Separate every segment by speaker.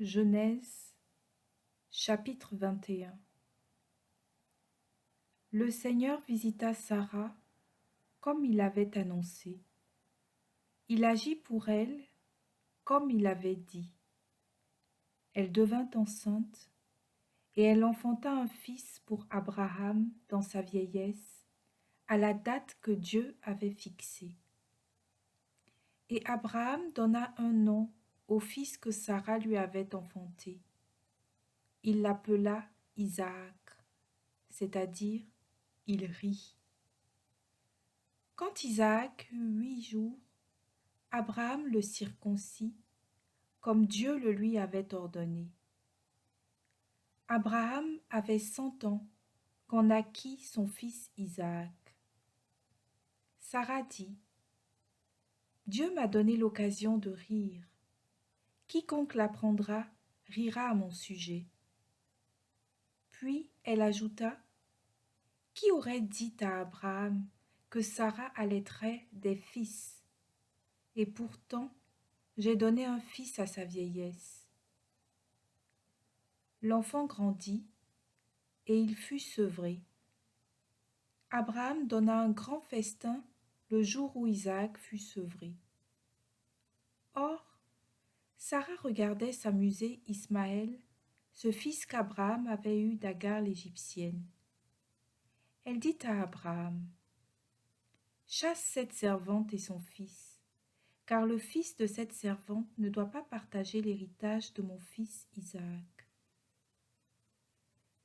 Speaker 1: Genèse, chapitre 21. Le Seigneur visita Sarah comme il avait annoncé. Il agit pour elle comme il avait dit. Elle devint enceinte et elle enfanta un fils pour Abraham dans sa vieillesse, à la date que Dieu avait fixée. Et Abraham donna un nom au fils que Sarah lui avait enfanté. Il l'appela Isaac, c'est-à-dire il rit. Quand Isaac eut 8 jours, Abraham le circoncit, comme Dieu le lui avait ordonné. Abraham avait 100 ans quand naquit son fils Isaac. Sarah dit, Dieu m'a donné l'occasion de rire. Quiconque l'apprendra rira à mon sujet. Puis elle ajouta, qui aurait dit à Abraham que Sarah allaiterait des fils? Et pourtant, j'ai donné un fils à sa vieillesse. L'enfant grandit et il fut sevré. Abraham donna un grand festin le jour où Isaac fut sevré. Or, Sarah regardait s'amuser Ismaël, ce fils qu'Abraham avait eu d'Agar l'Égyptienne. Elle dit à Abraham, « Chasse cette servante et son fils, car le fils de cette servante ne doit pas partager l'héritage de mon fils Isaac. »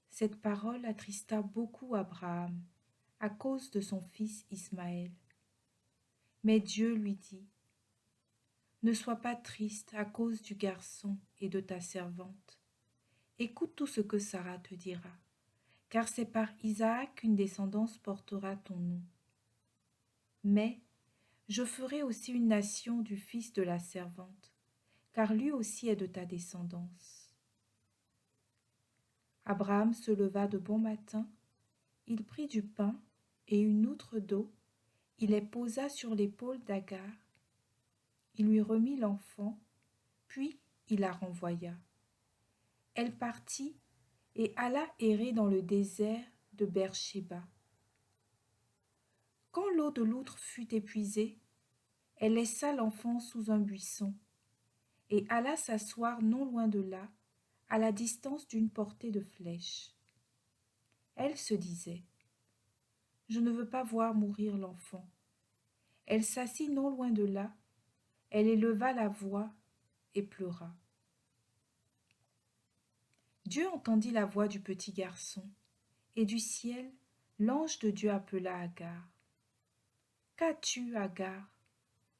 Speaker 1: Cette parole attrista beaucoup Abraham à cause de son fils Ismaël. Mais Dieu lui dit, « Ne sois pas triste à cause du garçon et de ta servante. Écoute tout ce que Sarah te dira, car c'est par Isaac qu'une descendance portera ton nom. Mais je ferai aussi une nation du fils de la servante, car lui aussi est de ta descendance. » Abraham se leva de bon matin, il prit du pain et une outre d'eau, il les posa sur l'épaule d'Agar. Il lui remit l'enfant, puis il la renvoya. Elle partit et alla errer dans le désert de Beer-shéba. Quand l'eau de l'outre fut épuisée, elle laissa l'enfant sous un buisson et alla s'asseoir non loin de là, à la distance d'une portée de flèche. Elle se disait, « Je ne veux pas voir mourir l'enfant. » Elle s'assit non loin de là, elle éleva la voix et pleura. Dieu entendit la voix du petit garçon, et du ciel, l'ange de Dieu appela Agar. « Qu'as-tu, Agar?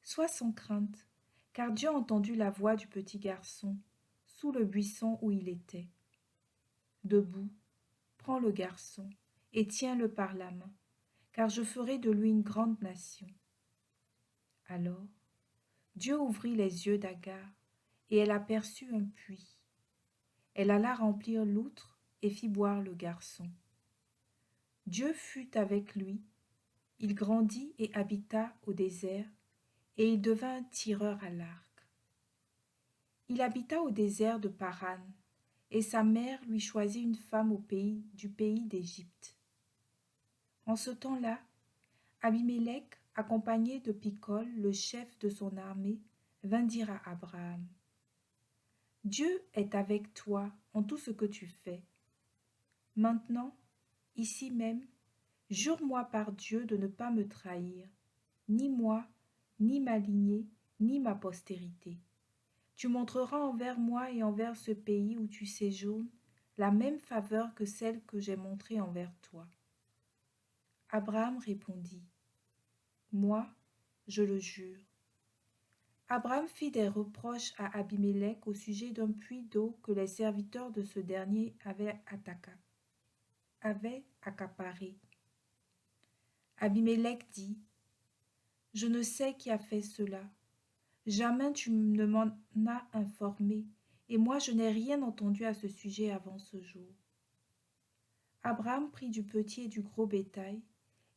Speaker 1: Sois sans crainte, car Dieu a entendu la voix du petit garçon, sous le buisson où il était. Debout, prends le garçon, et tiens-le par la main, car je ferai de lui une grande nation. » Alors, Dieu ouvrit les yeux d'Agar, et elle aperçut un puits. Elle alla remplir l'outre et fit boire le garçon. Dieu fut avec lui, il grandit et habita au désert, et il devint tireur à l'arc. Il habita au désert de Paran, et sa mère lui choisit une femme du pays d'Égypte. En ce temps-là, Abimélec, accompagné de Picol, le chef de son armée, vint dire à Abraham, « Dieu est avec toi en tout ce que tu fais. Maintenant, ici même, jure-moi par Dieu de ne pas me trahir, ni moi, ni ma lignée, ni ma postérité. Tu montreras envers moi et envers ce pays où tu séjournes la même faveur que celle que j'ai montrée envers toi. » Abraham répondit, « Moi, je le jure. » Abraham fit des reproches à Abimélec au sujet d'un puits d'eau que les serviteurs de ce dernier avaient accaparé. Abimélec dit, « Je ne sais qui a fait cela. Jamais tu ne m'en as informé, et moi je n'ai rien entendu à ce sujet avant ce jour. » Abraham prit du petit et du gros bétail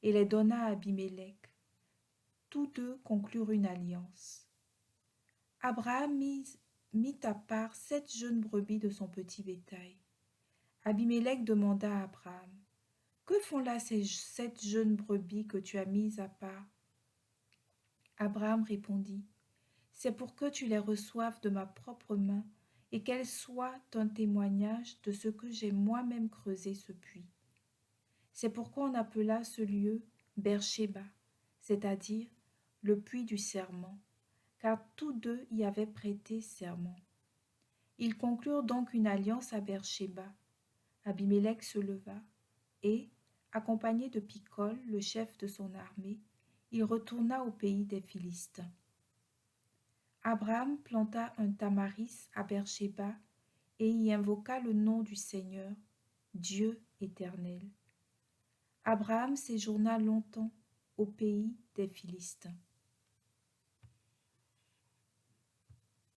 Speaker 1: et les donna à Abimélec. Tous deux conclurent une alliance. Abraham mit mit à part 7 jeunes brebis de son petit bétail. Abimélec demanda à Abraham, « Que font là ces 7 jeunes brebis que tu as mises à part ?» Abraham répondit, « C'est pour que tu les reçoives de ma propre main et qu'elles soient un témoignage de ce que j'ai moi-même creusé ce puits. » C'est pourquoi on appela ce lieu Beersheba, c'est-à-dire le puits du serment, car tous deux y avaient prêté serment. Ils conclurent donc une alliance à Beersheba. Abimélec se leva et, accompagné de Picol, le chef de son armée, il retourna au pays des Philistins. Abraham planta un tamaris à Beersheba et y invoqua le nom du Seigneur, Dieu éternel. Abraham séjourna longtemps au pays des Philistins.